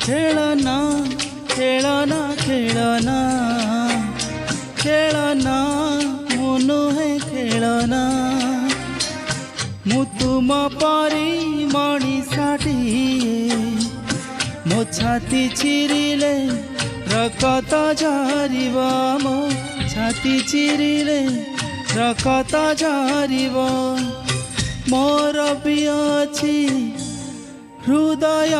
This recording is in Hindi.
खेलना खेलना खेलना खेलना मनु है खेलना मु तुम परी मणिषाटिए मो छाती चिरिले रकत झरिब मो छाती चिरिले रकत झरिब मोर भी अछि हृदय